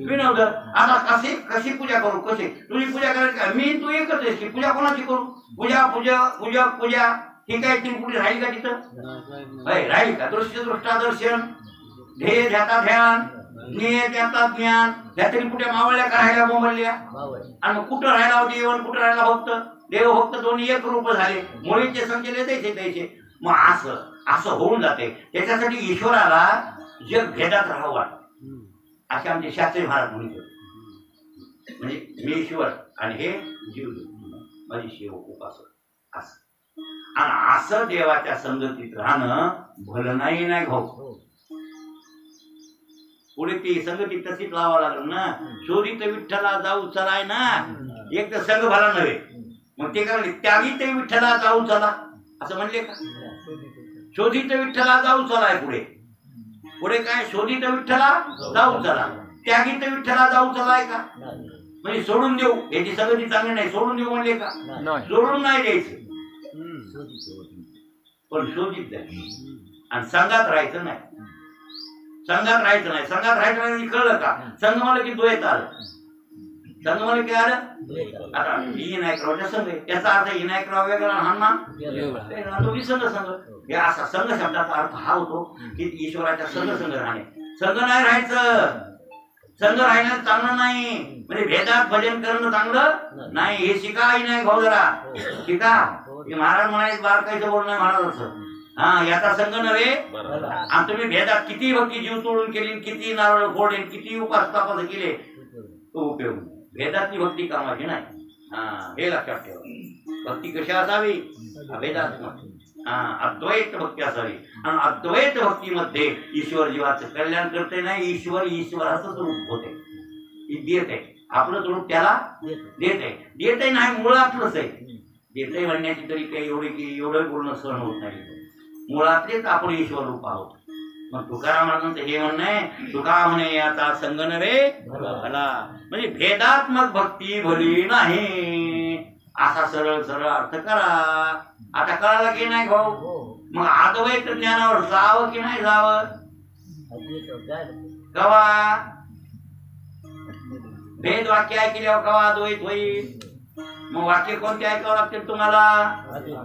Speaker 1: विनोद. आता कशी पूजा करू? कशी तुझी पूजा करायची? मी तू एकच आहेस की पूजा कोणाची करू? पूजा ही काय ती कुठे राहील का तिथं? राहील का? दृष्टा दर्शन, ध्येय ध्याता ध्यान, ज्ञेय त्याचा ज्ञान, ह्या तरी कुठे मावळल्या का राहिल्या बोंबलल्या? आणि मग कुठं राहिला देव कुठं राहिला भक्त? देव भक्त दोन्ही एक रूप झाले. मुळीचे संख्येले द्यायचे. मग असं होऊन जाते. त्याच्यासाठी ईश्वराला जग भेदात राहावं वाटतं असे आमचे शास्त्री महाराज म्हणतो. म्हणजे मी ईश्वर आणि हे जीव माझी शिव उपासक असं. आणि असं देवाच्या संगतीत राहणं भलं नाही भाऊ.
Speaker 5: हो.
Speaker 1: पुढे ती संगती तशीच लावावं लागल ना. शोधित विठ्ठला जाऊ चलाय ना. एक तर संघ भला नव्हे, मग ते काय त्यागी ते विठ्ठला जाऊ चला असं म्हणले का? शोधित विठ्ठला जाऊ चलाय. पुढे पुढे काय शोधित विठ्ठला जाऊ चला, त्यागी ते विठ्ठला जाऊ चलाय का? म्हणजे सोडून देऊ याची संगती चांगली नाही, सोडून देऊ म्हणले का? सोडून नाही द्यायचं, पण शोधित द्यायचं. आणि संघात राहायचं नाही, संघात राहायचं नाही. संघात राहायचं नाही कळलं का? संघ मला की द्वैत आलं. संघ मला काय आलं? आता ही नायकरावच्या संघ आहे, त्याचा अर्थ ही नायकराव वेगळा हा दोघी संघ संघ. हे असा संघ शब्दाचा अर्थ हा होतो की ईश्वराच्या संघ संघ राहणे. संघ नाही राहायचं, संघ राहणं चांगलं नाही. म्हणजे भेदात भजन करणं चांगलं नाही. हे शिका ही नाही भाऊ, जरा शिका. महाराज म्हणायचं बारकाईचं बोल नाही महाराजांचं. हा याचा संघ नव्हे. आणि तुम्ही भेदात किती भक्ती जीव तोडून केली, किती नारळ फोडले, किती उपास तापास केले, तो उपयोग. भेदातली भक्ती कामाची नाही. हा हे लक्षात ठेवा. भक्ती कशी असावी? अभेदात्मक, अद्वैत भक्ती असावी. आणि अद्वैत भक्तीमध्ये ईश्वर जीवाचं कल्याण करते नाही, ईश्वर ईश्वराचं रूप होते, देत आहे. आपलं रूप त्याला देत आहे. देत आहे नाही, मुळ आपलंच आहे. देत आहे म्हणण्याची तरी काही एवढे की एवढं पूर्ण सहन होत नाही. मुळातलेच आपण ईश्वर रूप आहोत. मग तुकारामांचं हे म्हणणं आहे, तुका म्हणे याचा संग नव्हे भला. म्हणजे भेदात्मक भक्ती भली नाही, असा सरळ सरळ अर्थ करा. आता कळाला की नाही भाऊ? मग अद्वैत ज्ञानावर जावं की नाही जावं? कवा भेद वाक्य ऐकल्यावर कवा अद्वैत होईल? मग वाक्य कोणते ऐकावं लागतील तुम्हाला?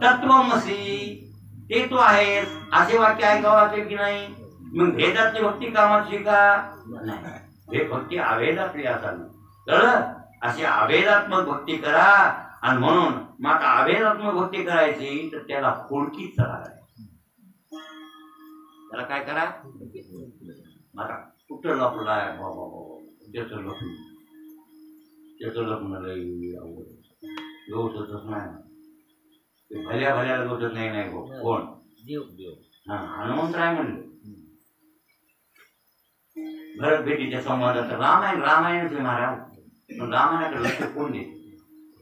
Speaker 1: तत्वमसी, ते तू आहेस असे वाक्य ऐकावं लागतील की नाही? मग भेदातली भक्ती कामाची का नाही? हे भक्ती अभेदातली असावी. कळलं? अशी अभेदात्मक भक्ती करा. आणि म्हणून मग आता अभेदात्मक भक्ती करायची तर त्याला खोडकीच चला. त्याला काय करा? आता कुठं लपलाय त्याचं लपून, त्याचं लग्न लई गवतच नाही. ते भल्या भल्याला गवतच नाही. नाही भाऊ कोण? हा हनुमंतराय म्हणले. भरत भेटीच्या संवादात रामायण रामायणच महाराज. पण रामायणाकडे लक्ष कोण देत?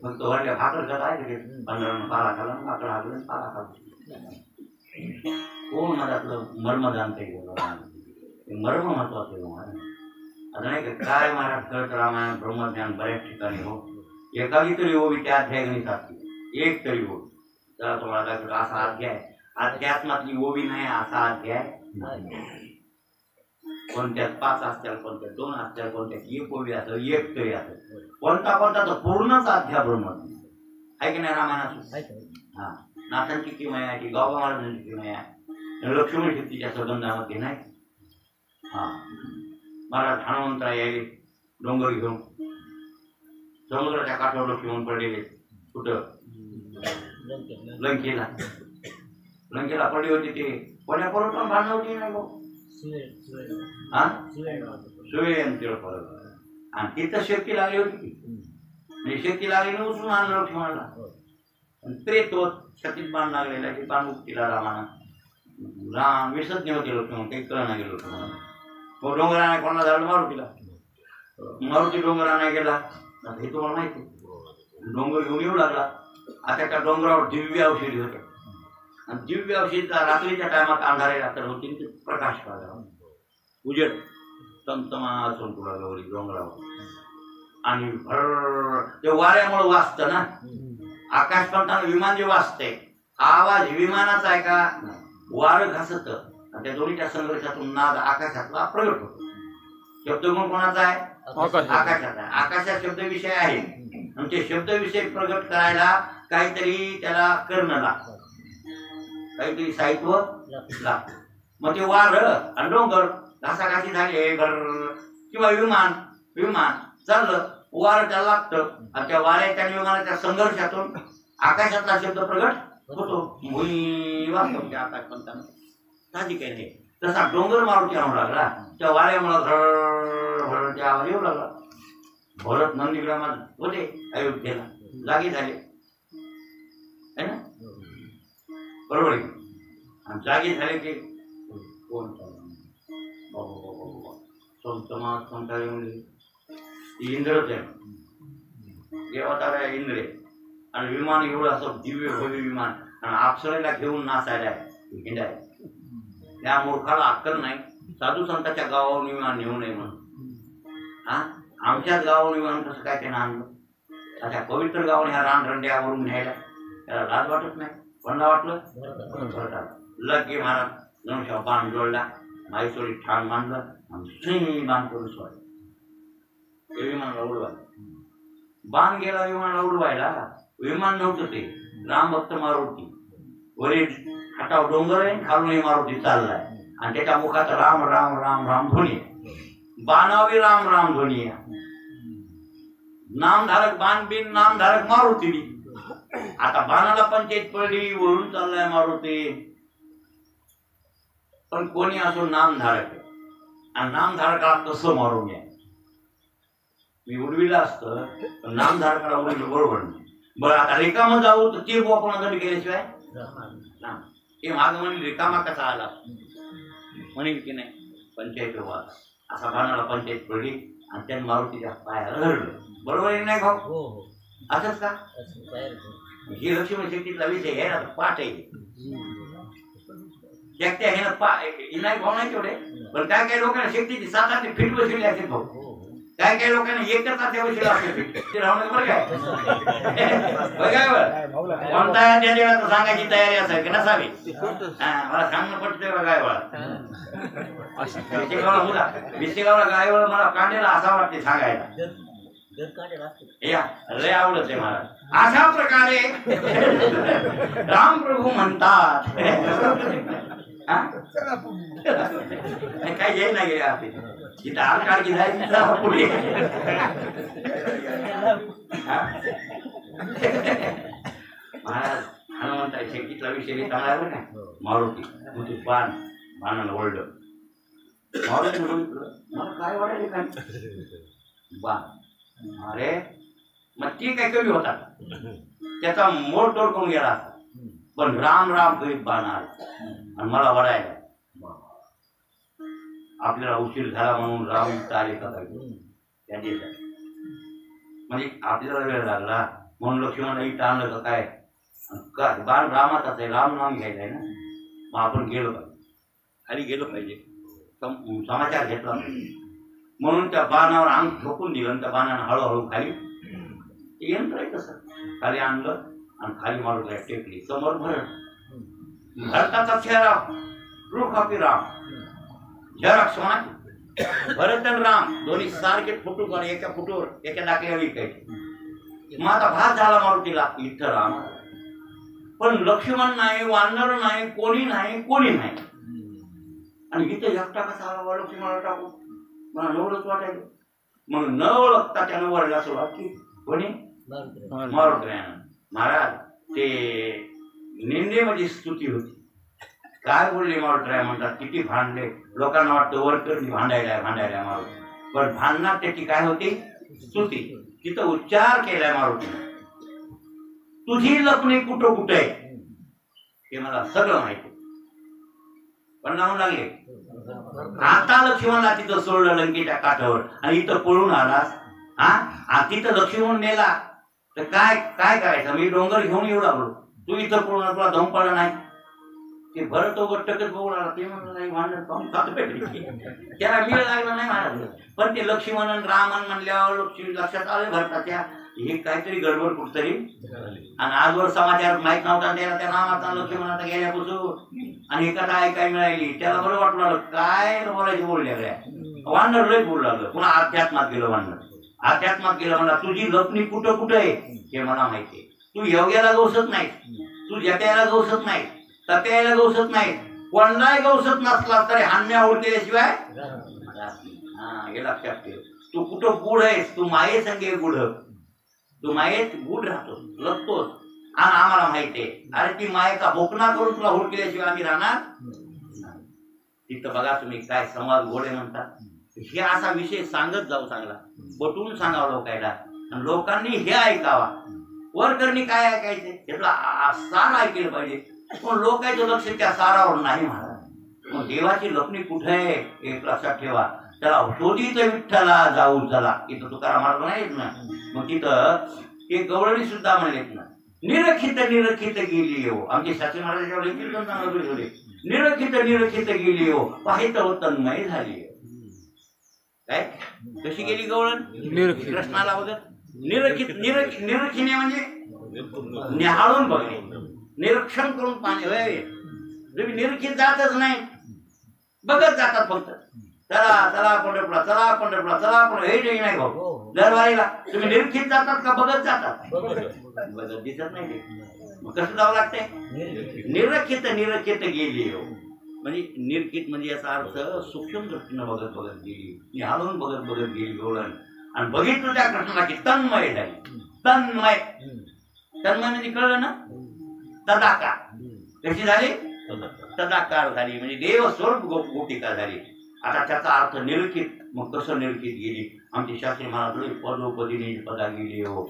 Speaker 1: फक्त वरल्या भाकर करत आहे, पंधरा पाला खाला, भाकर हाकलं, पाला खाला. कोण मधातलं मर्म जाणते? मर्म महत्वाचं आहे महाराज. आता नाही का काय महाराज कळत रामायण ब्रह्मज्ञान बऱ्याच ठिकाणी हो. एखादी तरी ओवी त्या अध्यायगणित असते, एक तरी हो. जरा तुम्हाला असा अध्याय, अध्यात्मातली ओवी नाही असा अध्याय. कोणत्यात 5 असतील, कोणत्यात 2 असतील, कोणत्यात 1 ओवी असेल, एक तरी असेल. कोणता कोणता तर पूर्णच अध्याय ब्रह्मज्ञान आहे की नाही रामायणात? हा नाथांची किमया आहे, गावबा महाराजांची किमया आहे, लक्ष्मण शक्तीच्या संबंधामध्ये नाही. हा महाराज हनुमंतराय यायले डोंगर घेऊन समुद्राच्या काठावर लक्ष्मण पडलेले. कुठं? लंकेला. लंकेला पडली होती. ते कोण्या पर्वतावर भांडण होती नाही भाऊ? सुवेळ परत. आणि तिथं शेती लागली होती ती. म्हणजे शेती लागली उचलून आणलं लक्ष्मणाला. प्रेत होत छातीत बाण लागलेला, ते बाण उपटीला रामानं. राम विसत होते लक्ष्मण, काही कळ नाही गेलं लक्ष्मणाला. मग डोंगर आणाय कोणाला झालं? मारुतीला. मारुती डोंगर आणाय गेला. हे तुम्हाला माहिती. डोंगर घेऊन येऊ लागला. आता त्या डोंगरावर दिव्य औषधी होते. आणि दिव्य औषधीचा रात्रीच्या टायमात अंधारे रात्र होती, ते प्रकाश पाहिला, उजेड तमतमा असून तुला गौरी डोंगरावर. आणि भर ते वाऱ्यामुळे वाचतं ना. आकाश पंथानं विमान जे वाचतंय, आवाज विमानाचा आहे का? वारं घासत. त्या दोन्हीच्या संघर्षातून नाद आकाशातला प्रगट होतो. शब्दगुण कोणाचा आहे? आकाशाचा आहे. आकाशात शब्द विषय आहे. आणि ते शब्द विषय प्रगट करायला काहीतरी त्याला करणं लागतं, काहीतरी साहित्य लागतं. मग ते वारं आणि डोंगर घासाघासी झाले घर किंवा विमान विमान चाललं, वारं त्याला लागतं. आणि त्या वाऱ्याच्या आणि विमानाच्या संघर्षातून आकाशातला शब्द प्रगट होतो. भुई वाचतो त्या आकाश पंथानं. साधी काही नाही. तसा डोंगर मारुती आणू लागला, त्या वाऱ्यामुळे घर त्या आवाज येऊ लागला. भरत नंदीग्रामात होते, अयोध्येला जागी झाले है ना. बरोबर आहे. आणि जागे झाले की कोण संतारे म्हणजे इंद्रच आहे. देवतारा इंद्र आणि विमान एवढं असं दिव्य भव्य विमान आणि अप्सरेला घेऊन नाचायला हिंडाय. त्या मूर्खाला अक्कल नाही साधू संतांच्या गावावरून विमान नेऊ नये म्हणून. हा आमच्याच गावावरून विमान कसं काय त्यानं आणलं? अशा पवित्र गावाने ह्या रानरंड्यावरून न्यायला त्याला लाज वाटत नाही. कोणाला वाटलं? लगे महाराज नवशा बाण जोडला, माईसोळी ठाण मांडलं आणि सिंग बाण करून सोडलं. ते विमानाला उडवायला बाण गेला. विमानाला उडवायला विमान नव्हतं ते राम भक्त मारुती. वरील हातावर डोंगर आहे, खालूनही मारुती चाललाय आणि त्याच्या मुखात राम राम राम राम ध्वनी. बाणावी राम राम ध्वनी. नामधारक बाण बिन नामधारक मारुती बी. आता बाणाला पंचायत पडली, वरून चाललाय मारुती. पण कोणी असो नामधारक आहे आणि नामधारकाला कसं मारून या. मी उडविला असतं पण नामधारकाला उडविलं बरोबर नाही. बरं आता रिकामा जाऊ तर ते आपण केल्याशिवाय ते माग म्हणेल रिकामा कसा आला म्हणेल की नाही. पंचायत वाद असा बाणाला पंचायत पडली आणि त्याने मारुतीच्या पायाला धरलं. बरोबर आहे नाही भाऊ?
Speaker 5: हो
Speaker 1: असंच का? ही लक्ष्मी शक्तीतला विषय आहे ना, पाठ आहे शक्ती आहे ना. नाही भाऊ नाही तेवढे, पण काय काय लोकांना शक्तीची 7-8 फीट बसवली असेल भाऊ. काय काय लोकांना एकच बसवली असेल ते राहणार. बरं काय बघाय कोणता त्या देवाचं सांगायची तयारी असावी की नसावी? मला सांगणं पडतंय बघा गायवळा. बिस्तेगावला गायवळ मला कांडेला असा वाटते सांगायला. या लय आवडत आहे मला. अशा प्रकारे रामप्रभू म्हणतात. काय येईल ना गेले आपली तिथं आर काढली जायचं पुढे. महाराज हनुमंता शेतीतला विषय चांगला बरं का. मारुती तुझी बाणाला ओढलं. मारुती मला काय वाटायला काय बाण. अरे मग ती काय कमी होता त्याचा मोड तोड करून गेला असता. पण राम राम करीत बाण आला आणि मला वडायला. आपल्याला उशीर झाला म्हणून राम आले का त्या देशात. म्हणजे आपल्याला वेळ लागला म्हणून लक्ष्मणाला इथं आणलं का काय? बाण रामाचाच आहे, राम नाम घ्यायचं आहे ना. मग आपण गेलो पाहिजे, खाली गेलो पाहिजे, समाचार घेतला म्हणून त्या बाणावर अंग ठोकून दिलं आणि त्या बाणानं हळूहळू खाली यंत्र आहे तसं खाली आणलं आणि खाली मारून टेकली. समोर भरताचा चेहरा रूप हापी राम झेरॉक्स म्हणा. भरत आणि राम दोन्ही सारखे फोटो काढ एका फोटोवर एका टाकल्या विकायचे. मग आता भात झाला मारुतीला इथं राम. पण लक्ष्मण नाही, वानर नाही, कोणी नाही, कोणी नाही. आणि इथं एकटा कसा आला लक्ष्मणाला टाकू मला नवलच वाटायचं. मग न ओळखता त्यानं वरला सुरुवात की कोणी मारुतीनं. महाराज ते निंदेमध्ये स्तुती होती. काय बोलले मारुतीराय म्हणतात किती भांडले. लोकांना वाटतं वरकरणी भांडायला मारुती, पण भांडणार त्याची काय होती स्तुती. तिथं उच्चार केलाय मारुतीने. तुझी लपणी कुठं कुठे आहे हे मला सगळं माहिती. पण नाव लागले आता लक्ष्मणला तिथं सोडलं लंकेच्या काठावर आणि इथं पळून आलास. हा तिथं लक्ष्मण नेला तर काय काय करायचं? मी डोंगर घेऊन येऊ लागलो, तू इथं पळून तुला धम पडला नाही. ते भरत टकच बघून आला. ते म्हणलं नाही भांडण पाहून त्याला मिळ लागला नाही महाराज. पण ते लक्ष्मण रामन म्हणल्यावर लक्ष्मी लक्षात आले भरताच्या हे काहीतरी गडबड कुठतरी. आणि आजवर समाचार माहित नव्हता त्याला त्या नामाचा लक्ष्मणाचा गेल्यापासून आणि एखादा ऐकाय मिळाली. त्याला बरं वाटू लागलं काय बोलायचं बोलल्या वांडर लय बोलू लागलं. पुन्हा अध्यात्मात गेलं वांडर. अध्यात्मात गेलं म्हणा तुझी लपणी कुठं कुठं आहे हे मला माहिती आहे. तू योग्याला गवसत नाही, तू जट्याला गवसत नाही, तप्याला गवसत नाही, कोणालाही गवसत नसला तरी हान्या ओळखल्याशिवाय हे लक्षात ठेव. तू कुठं गुढ आहेस, तू माये संगे गुढ, तू मायेत गुढ राहतो लपतोस आणि आम्हाला माहिती आहे. अरे ती मायेचा भोकणा करून तुला हुडकल्याशिवाय आम्ही राहणार. तिथं बघा तुम्ही काय समाज घोडे म्हणतात. हे असा विषय सांगत जाऊ चांगला बटून सांगावं लोकायला आणि लोकांनी हे ऐकावा. वरकरणी काय ऐकायचे यातला सार ऐकलं पाहिजे. पण लोकांचं लक्ष त्या सारावर नाही महाराज. मग देवाची लपणी कुठे आहे एक लक्षात ठेवा. त्याला शोधित विठ्ठला जाऊ चला, इथं तुकाराम महाराज नाही येत ना. मग तिथं एक गवळणी सुद्धा म्हणलेत ना, निरखित निरखित गेली हो. आमचे शास्त्री महाराजांच्या लेखी होते, निरखित निरखित गेली हो, पाहित तन्मय झाली. काय कशी गेली गवळण? कृष्णाला बघत निरखित निरखिने म्हणजे निहाळून बघणे, निरीक्षण करून पाहणे. तुम्ही निरखित जातच नाही, बघत जातात फक्त. चला चला पंढरपूरला, चला पंढरपूरला, चला पंढरपूर, हे नाही भाऊ. दरवारीला तुम्ही निरखित जातात का बघत जातात? बघत दिसत नाही ते. मग कसं जावं लागतंय? निरखित निरखित गेली हो. म्हणजे निरखित म्हणजे याचा अर्थ सूक्ष्म दृष्टीनं बघत बघत गेली, निहाळून बघत बघत गेली गवळण. आणि बघितलं त्या कृष्णाला की तन्मय झाली. तन्मय तन्मय म्हणजे कळलं ना, तदाकार. कशी झाली? तदाकार झाली म्हणजे देव स्वरूप गोपिका झाली. आता त्याचा अर्थ निरखित. मग कसं निरखित गेली? आमचे शास्त्री महाराज पदोपदी पदा गेली हो.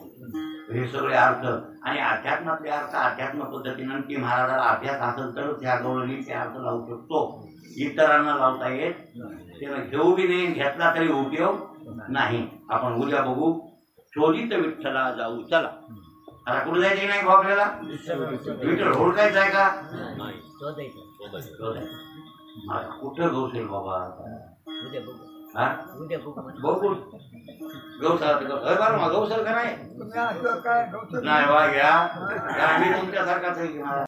Speaker 1: हे सगळे अर्थ आणि अध्यात्मातले अर्थ अध्यात्म पद्धतीनं की महाराजाला अभ्यास असेल तर त्या गवळणीचे अर्थ लावू शकतो, इतरांना लावता येत. त्याला घेऊ बी नाही, घेतला तरी उपयोग नाही. आपण उद्या बघू. शोधित विठ्ठला जाऊ चला. आता कुठे जायचं नाही भाऊ आपल्याला? विठ्ठल ओळखायचं आहे का? कुठं गौसेल बाबा? बघू गौसाल का नाही? वा घ्या, आम्ही तुमच्यासारखाच आहे की मला.